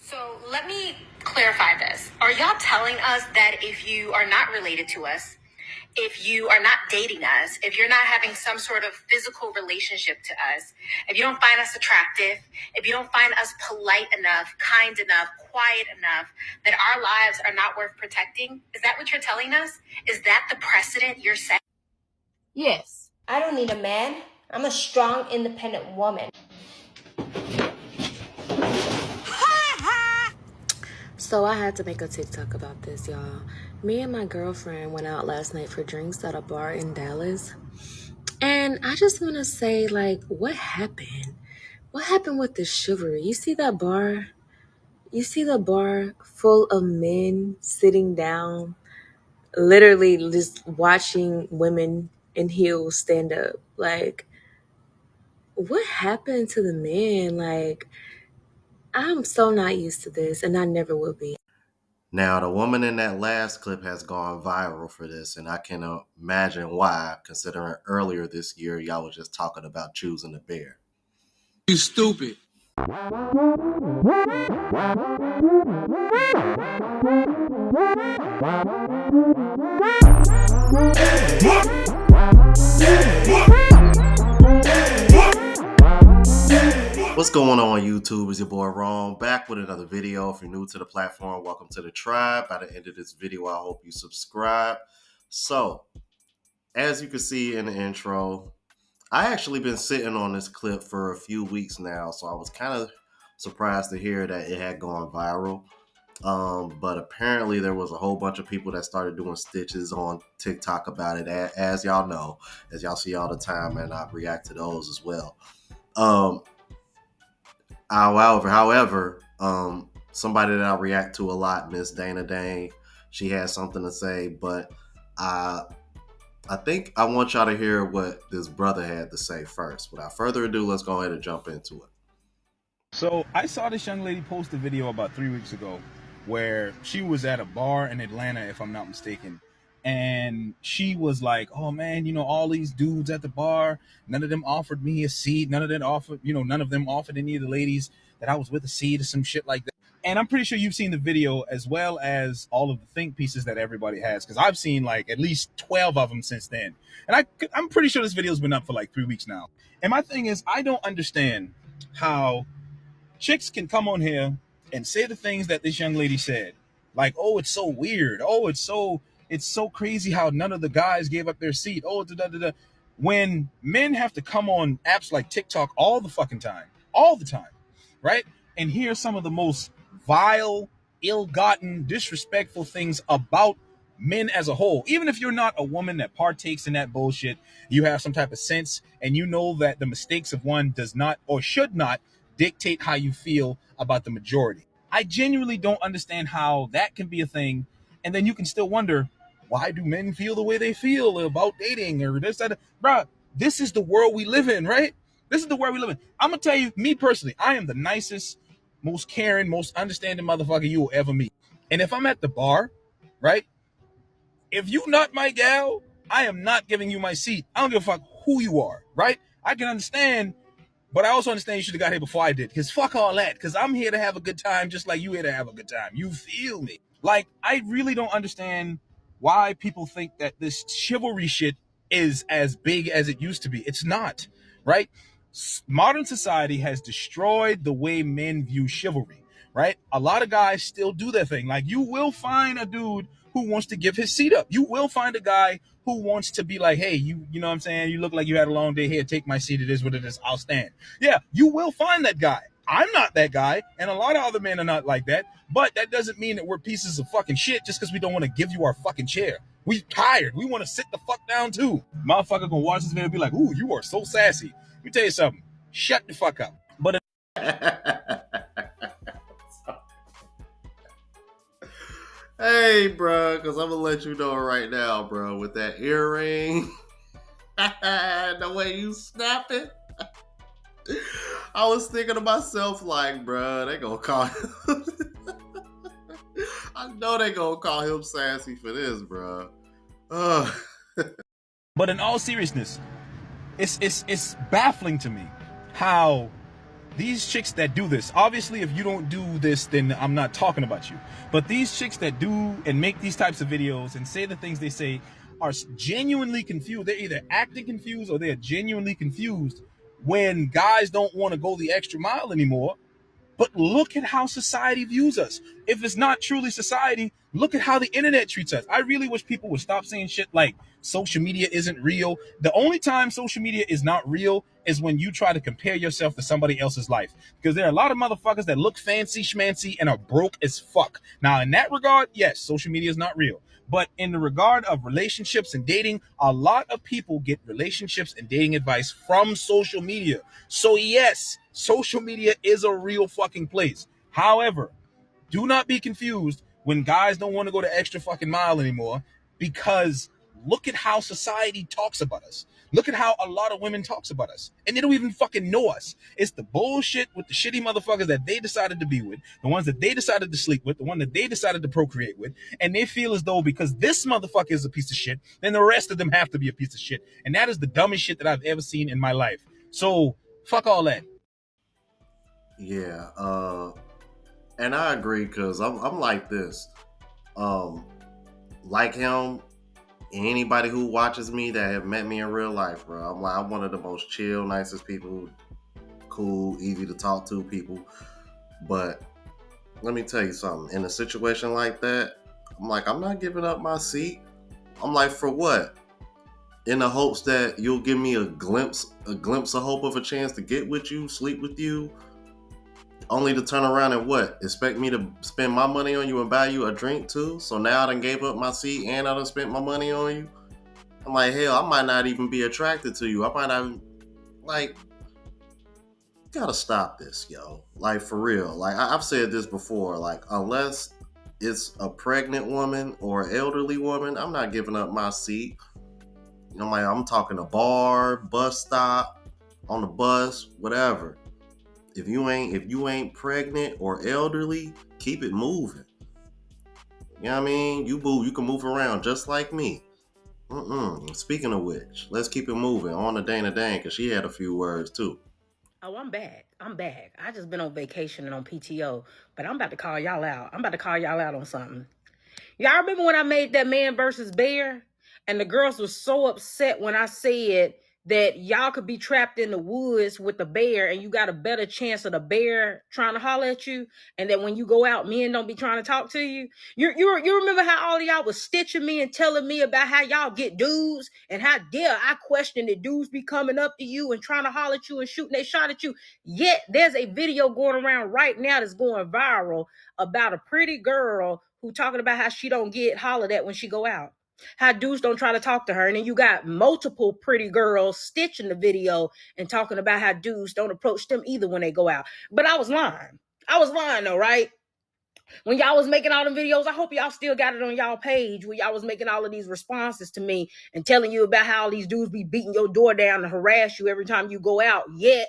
So let me clarify this. Are y'all telling us that if you are not related to us, if you are not dating us, if you're not having some sort of physical relationship to us, if you don't find us attractive, if you don't find us polite enough, kind enough, quiet enough, that our lives are not worth protecting? Is that what you're telling us? Is that the precedent you're setting? Yes. I don't need a man. I'm a strong, independent woman. So I had to make a TikTok about this, y'all. Me and my girlfriend went out last night for drinks at a bar in Dallas. And I just want to say, like, what happened? What happened with the chivalry? You see that bar? You see the bar full of men sitting down, literally just watching women in heels stand up. Like, what happened to the men? Like, I'm so not used to this, and I never will be. Now, the woman in that last clip has gone viral for this, and I can imagine why, considering earlier this year, y'all was just talking about choosing a bear. You stupid. What's going on, YouTube? It's your boy Ron, back with another video. If you're new to the platform, welcome to the tribe. By the end of this video, I hope you subscribe. So, as you can see in the intro, I actually been sitting on this clip for a few weeks now, so I was kind of surprised to hear that it had gone viral. But apparently there was a whole bunch of people that started doing stitches on TikTok about it, as y'all know, as y'all see all the time, and I react to those as well. However, somebody that I react to a lot, Miss Dana Dane, she has something to say, but I think I want y'all to hear what this brother had to say first. Without further ado, let's go ahead and jump into it. So I saw this young lady post a video about 3 weeks ago where she was at a bar in Atlanta, if I'm not mistaken. And she was like, oh man, all these dudes at the bar, none of them offered me a seat. None of them offered any of the ladies that I was with a seat or some shit like that. And I'm pretty sure you've seen the video as well as all of the think pieces that everybody has, because I've seen like at least 12 of them since then. And I'm pretty sure this video's been up for like 3 weeks now. And my thing is, I don't understand how chicks can come on here and say the things that this young lady said. Like, oh, it's so weird. Oh, it's so crazy how none of the guys gave up their seat. Oh, da, da, da, da. When men have to come on apps like TikTok all the fucking time, all the time, right? And hear some of the most vile, ill-gotten, disrespectful things about men as a whole. Even if you're not a woman that partakes in that bullshit, you have some type of sense, and you know that the mistakes of one does not or should not dictate how you feel about the majority. I genuinely don't understand how that can be a thing, and then you can still wonder, why do men feel the way they feel about dating or this, that? Bruh, this is the world we live in, right? This is the world we live in. I'm gonna tell you, me personally, I am the nicest, most caring, most understanding motherfucker you will ever meet. And if I'm at the bar, right? If you not my gal, I am not giving you my seat. I don't give a fuck who you are, right? I can understand, but I also understand you should have got here before I did, because fuck all that, because I'm here to have a good time just like you here to have a good time. You feel me? Like, I really don't understand why people think that this chivalry shit is as big as it used to be. It's not, right? Modern society has destroyed the way men view chivalry, right? A lot of guys still do their thing. Like, you will find a dude who wants to give his seat up. You will find a guy who wants to be like, hey, you know what I'm saying? You look like you had a long day here. Take my seat. It is what it is. I'll stand. Yeah, you will find that guy. I'm not that guy, and a lot of other men are not like that. But that doesn't mean that we're pieces of fucking shit just because we don't want to give you our fucking chair. We tired. We want to sit the fuck down too. Motherfucker gonna watch this video and be like, ooh, you are so sassy. Let me tell you something. Shut the fuck up. But Hey, bro, because I'm going to let you know right now, bro, with that earring, the way you snap it, I was thinking to myself, like, bro, they going to call him. I know they going to call him sassy for this, bro. But in all seriousness, it's baffling to me how these chicks that do this, obviously if you don't do this, then I'm not talking about you. But these chicks that do and make these types of videos and say the things they say are genuinely confused. They're either acting confused or they're genuinely confused when guys don't want to go the extra mile anymore. But look at how society views us. If it's not truly society, look at how the internet treats us. I really wish people would stop saying shit like social media isn't real. The only time social media is not real is when you try to compare yourself to somebody else's life. Because there are a lot of motherfuckers that look fancy schmancy and are broke as fuck. Now, in that regard, yes, social media is not real. But in the regard of relationships and dating, a lot of people get relationships and dating advice from social media. So yes, social media is a real fucking place. However, do not be confused when guys don't want to go the extra fucking mile anymore, because look at how society talks about us. Look at how a lot of women talks about us. And they don't even fucking know us. It's the bullshit with the shitty motherfuckers that they decided to be with, the ones that they decided to sleep with, the one that they decided to procreate with. And they feel as though because this motherfucker is a piece of shit, then the rest of them have to be a piece of shit. And that is the dumbest shit that I've ever seen in my life. So fuck all that. Yeah, and I agree because I'm like this. Like him, anybody who watches me that have met me in real life, bro, I'm one of the most chill, nicest people, cool, easy to talk to people. But let me tell you something. In a situation like that, I'm not giving up my seat. I'm like, for what? In the hopes that you'll give me a glimpse of hope of a chance to get with you, sleep with you, only to turn around and what? Expect me to spend my money on you and buy you a drink too? So now I done gave up my seat and I done spent my money on you? I'm like, hell, I might not even be attracted to you. I might not even, like, gotta stop this, yo. Like, for real. Like, I've said this before. Like, unless it's a pregnant woman or an elderly woman, I'm not giving up my seat. You know, like, I'm talking a bar, bus stop, on the bus, whatever. If you ain't pregnant or elderly, keep it moving. You know what I mean? You can move around just like me. Speaking of which, let's keep it moving on to Dana Dane because she had a few words too. Oh, I'm back. I'm back. I just been on vacation and on PTO, but I'm about to call y'all out. I'm about to call y'all out on something. Y'all remember when I made that man versus bear? And the girls were so upset when I said that y'all could be trapped in the woods with the bear and you got a better chance of the bear trying to holler at you. And that when you go out, men don't be trying to talk to you. You remember how all of y'all was stitching me and telling me about how y'all get dudes and how dare I question that dudes be coming up to you and trying to holler at you and shooting they shot at you. Yet there's a video going around right now that's going viral about a pretty girl who talking about how she don't get hollered at when she go out. How dudes don't try to talk to her. And then you got multiple pretty girls stitching the video and talking about how dudes don't approach them either when they go out. But I was lying. I was lying though, right? When y'all was making all them videos, I hope y'all still got it on y'all page where y'all was making all of these responses to me and telling you about how all these dudes be beating your door down to harass you every time you go out. Yet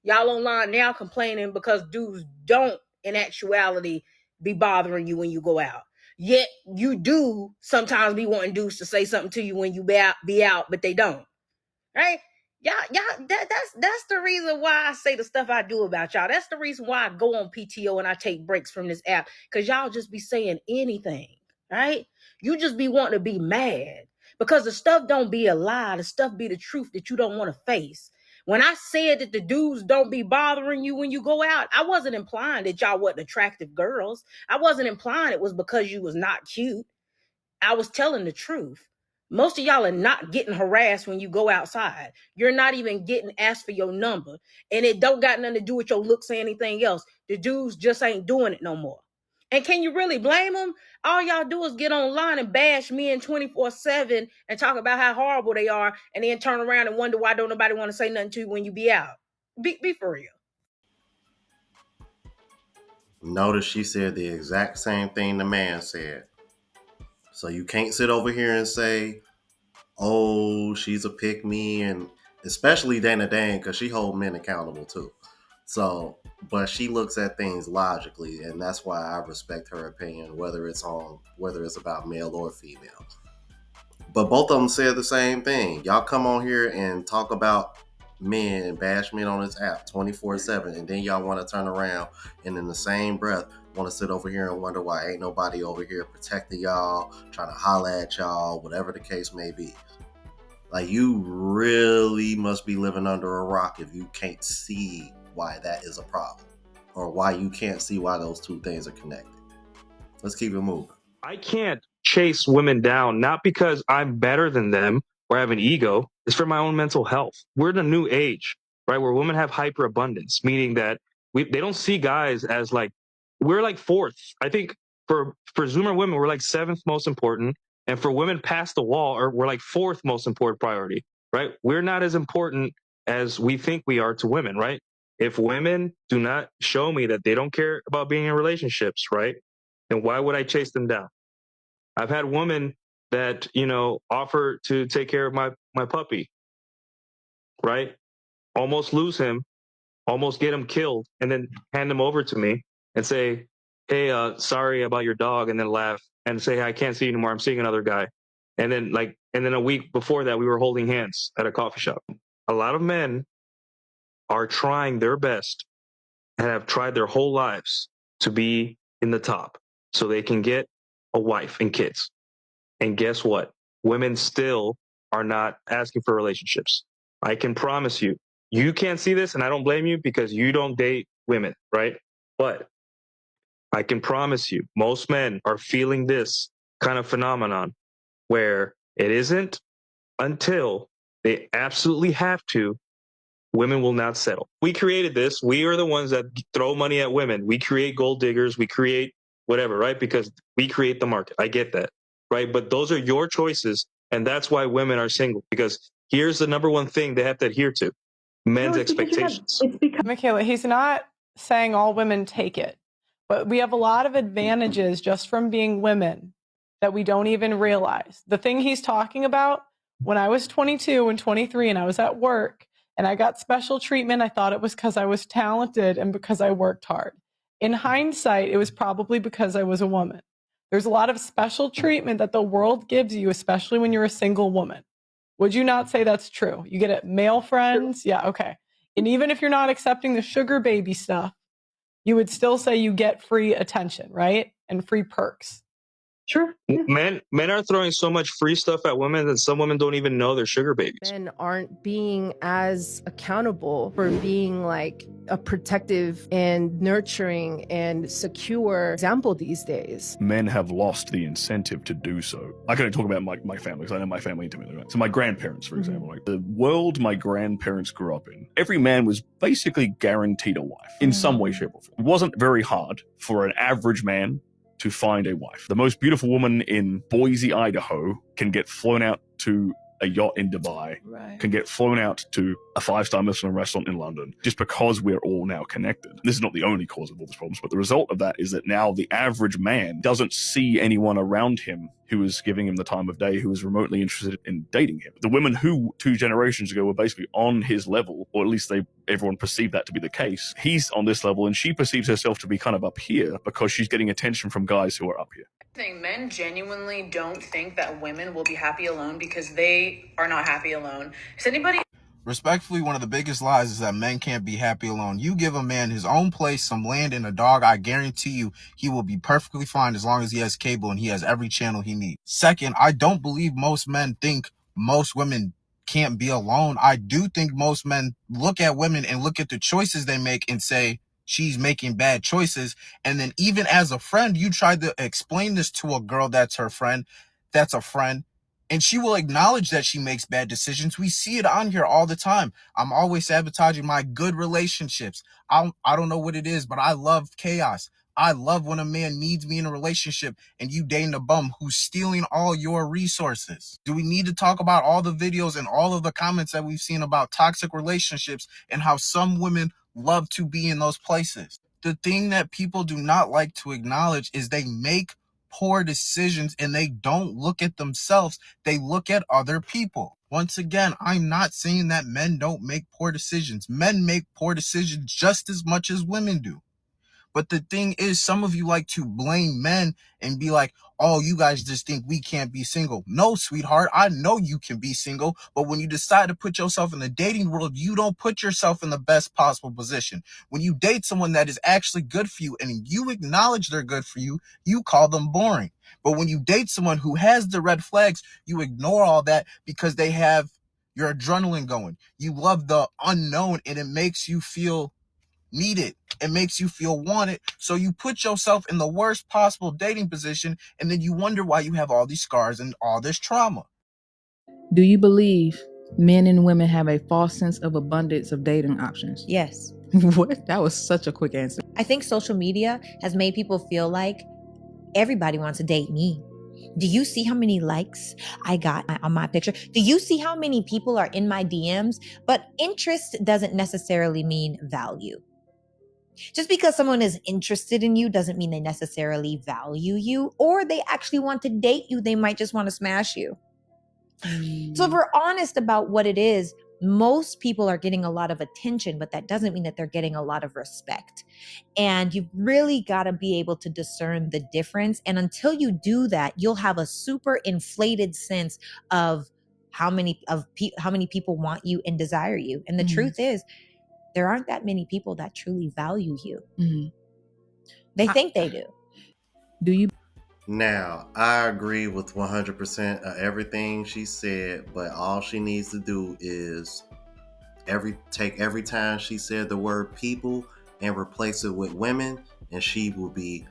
y'all online now complaining because dudes don't, in actuality, be bothering you when you go out. Yet you do sometimes be wanting dudes to say something to you when you be out, but they don't. Right? That's the reason why I say the stuff I do about y'all. That's the reason why I go on PTO and I take breaks from this app. Because y'all just be saying anything. Right? You just be wanting to be mad. Because the stuff don't be a lie. The stuff be the truth that you don't want to face. When I said that the dudes don't be bothering you when you go out, I wasn't implying that y'all wasn't attractive girls. I wasn't implying it was because you was not cute. I was telling the truth. Most of y'all are not getting harassed when you go outside. You're not even getting asked for your number. And it don't got nothing to do with your looks or anything else. The dudes just ain't doing it no more. And can you really blame them? All y'all do is get online and bash men 24/7 and talk about how horrible they are and then turn around and wonder why don't nobody want to say nothing to you when you be out. Be for real. Notice she said the exact same thing the man said. So you can't sit over here and say, "Oh, she's a pick me," and especially Dana Dane because she hold men accountable too. So, but she looks at things logically, and that's why I respect her opinion, whether it's about male or female. But both of them said the same thing. Y'all come on here and talk about men bash men on this app 24/7, and then y'all want to turn around and in the same breath want to sit over here and wonder why ain't nobody over here protecting y'all, trying to holler at y'all, whatever the case may be. Like, you really must be living under a rock if you can't see why that is a problem, or why you can't see why those two things are connected. Let's keep it moving. I can't chase women down, not because I'm better than them or have an ego. It's for my own mental health. We're in a new age, right, where women have hyperabundance, meaning that they don't see guys as like, we're like fourth. I think for Zoomer women, we're like seventh most important. And for women past the wall, we're like fourth most important priority, right? We're not as important as we think we are to women, right? If women do not show me that they don't care about being in relationships, right, then why would I chase them down? I've had women that, offer to take care of my puppy, right? Almost lose him, almost get him killed, and then hand him over to me and say, "Hey, sorry about your dog," and then laugh and say, "Hey, I can't see you anymore. I'm seeing another guy." And then a week before that, we were holding hands at a coffee shop. A lot of men are trying their best and have tried their whole lives to be in the top so they can get a wife and kids. And guess what? Women still are not asking for relationships. I can promise you, you can't see this, and I don't blame you because you don't date women, right? But I can promise you, most men are feeling this kind of phenomenon where it isn't until they absolutely have to, women will not settle. We created this. We are the ones that throw money at women. We create gold diggers. We create whatever, right? Because we create the market. I get that, right? But those are your choices. And that's why women are single, because here's the number one thing they have to adhere to: men's expectations. Michaela, he's not saying all women take it, but we have a lot of advantages just from being women that we don't even realize. The thing he's talking about, when I was 22 and 23 and I was at work and I got special treatment, I thought it was because I was talented and because I worked hard. In hindsight, it was probably because I was a woman. There's a lot of special treatment that the world gives you, especially when you're a single woman. Would you not say that's true? You get it, male friends? Yeah, okay. And even if you're not accepting the sugar baby stuff, you would still say you get free attention, right? And free perks. Sure. Yeah. Men are throwing so much free stuff at women that some women don't even know they're sugar babies. Men aren't being as accountable for being like a protective and nurturing and secure example these days. Men have lost the incentive to do so. I can only talk about my family because I know my family intimately. Right? So my grandparents, for example, like the world my grandparents grew up in, every man was basically guaranteed a wife in some way, shape, or form. It wasn't very hard for an average man to find a wife. The most beautiful woman in Boise, Idaho can get flown out to a yacht in Dubai, can get flown out to a 5-star Michelin restaurant in London, just because we're all now connected. This is not the only cause of all these problems, but the result of that is that now the average man doesn't see anyone around him who is giving him the time of day, who is remotely interested in dating him. The women who 2 generations ago were basically on his level, or at least everyone perceived that to be the case. He's on this level and she perceives herself to be kind of up here because she's getting attention from guys who are up here. I think men genuinely don't think that women will be happy alone because they are not happy alone. Is anybody... Respectfully, one of the biggest lies is that men can't be happy alone. You give a man his own place, some land, and a dog, I guarantee you he will be perfectly fine as long as he has cable and he has every channel he needs. Second, I don't believe most men think most women can't be alone. I do think most men look at women and look at the choices they make and say, she's making bad choices. And then even as a friend, you try to explain this to a girl that's her friend, that's a friend, and she will acknowledge that she makes bad decisions. We see it on here all the time. I'm always sabotaging my good relationships. I don't know what it is, but I love chaos. I love when a man needs me in a relationship and you dating a bum who's stealing all your resources. Do we need to talk about all the videos and all of the comments that we've seen about toxic relationships and how some women love to be in those places? The thing that people do not like to acknowledge is they make poor decisions and they don't look at themselves. They look at other people. Once again, I'm not saying that men don't make poor decisions. Men make poor decisions just as much as women do. But the thing is, some of you like to blame men and be like, oh, you guys just think we can't be single. No, sweetheart, I know you can be single, but when you decide to put yourself in the dating world, you don't put yourself in the best possible position. When you date someone that is actually good for you and you acknowledge they're good for you, you call them boring. But when you date someone who has the red flags, you ignore all that because they have your adrenaline going. You love the unknown and it makes you feel needed. It makes you feel wanted. So you put yourself in the worst possible dating position, and then you wonder why you have all these scars and all this trauma. Do you believe men and women have a false sense of abundance of dating options? Yes. What? That was such a quick answer. I think social media has made people feel like everybody wants to date me. Do you see how many likes I got on my picture? Do you see how many people are in my DMs? But interest doesn't necessarily mean value. Just because someone is interested in you doesn't mean they necessarily value you, or they actually want to date you. They might just want to smash you. So if we're honest about what it is, most people are getting a lot of attention, but that doesn't mean that they're getting a lot of respect. And you've really got to be able to discern the difference. And until you do that, you'll have a super inflated sense of how many people want you and desire you. And the truth is, there aren't that many people that truly value you. They think they do. Do you? Now, I agree with 100% of everything she said, but all she needs to do is take every time she said the word people and replace it with women, and she will be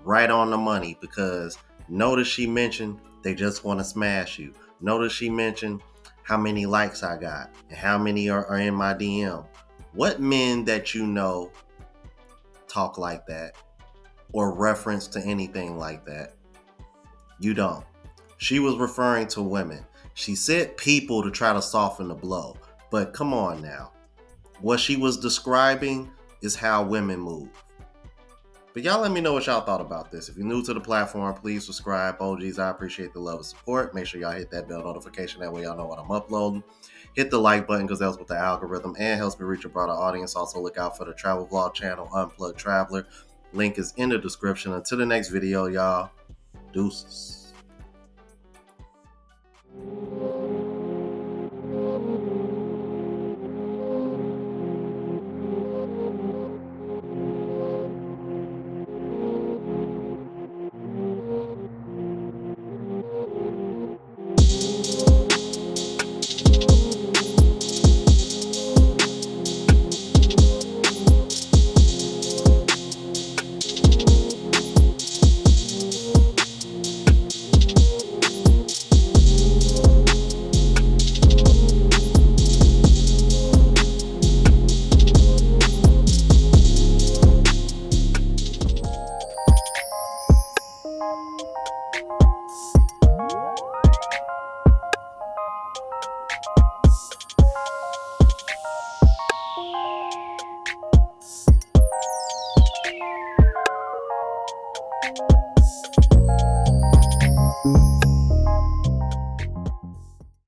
right on the money. Because notice she mentioned they just want to smash you. Notice she mentioned how many likes I got and how many are in my DM. What men that you know talk like that or reference to anything like that? You don't. She was referring to women. She said people to try to soften the blow. But come on now. What she was describing is how women move. But y'all let me know what y'all thought about this. If you're new to the platform, please subscribe. OGs, I appreciate the love and support. Make sure y'all hit that bell notification. That way y'all know when I'm uploading. Hit the like button because that helps with the algorithm and helps me reach a broader audience. Also look out for the travel vlog channel, Unplugged Traveler. Link is in the description. Until the next video, y'all. Deuces.